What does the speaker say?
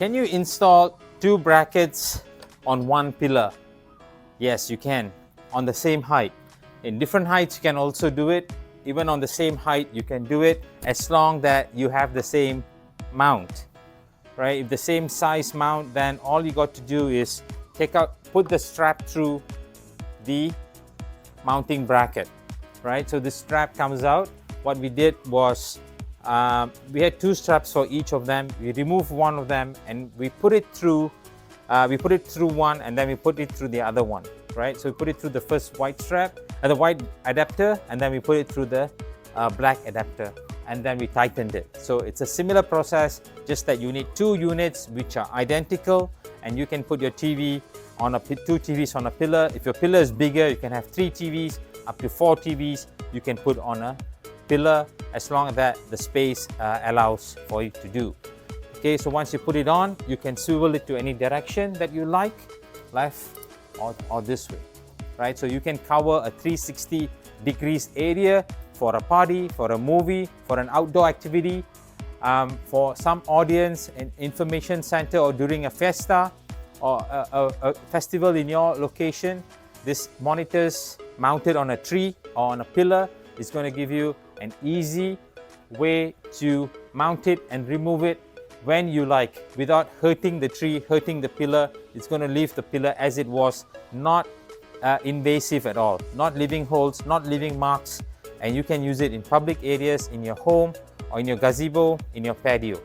Can you install two brackets on one pillar? Yes, you can, on the same height. In different heights, you can also do it. Even on the same height, you can do it as long that you have the same mount, right? If the same size mount, then all you got to do is put the strap through the mounting bracket, right? So this strap comes out. What we did was we had two straps for each of them. We removed one of them and we put it through one, and then we put it through the other one, right? So we put it through the first white strap, the white adapter, and then we put it through the black adapter, and then we tightened it. So it's a similar process, just that you need two units which are identical, and you can put your TV on two TVs on a pillar. If your pillar is bigger, you can have 3 TVs, up to 4 TVs you can put on a pillar, as long as that the space allows for you to do. Okay, so once you put it on, you can swivel it to any direction that you like, left or this way, right? So you can cover a 360 degrees area for a party, for a movie, for an outdoor activity, for some audience, an information center, or during a fiesta or a festival in your location. This monitor's mounted on a tree or on a pillar is going to give you an easy way to mount it and remove it when you like, without hurting the tree, hurting the pillar. It's going to leave the pillar as it was, not invasive at all, not leaving holes, not leaving marks, and you can use it in public areas, in your home, or in your gazebo, in your patio.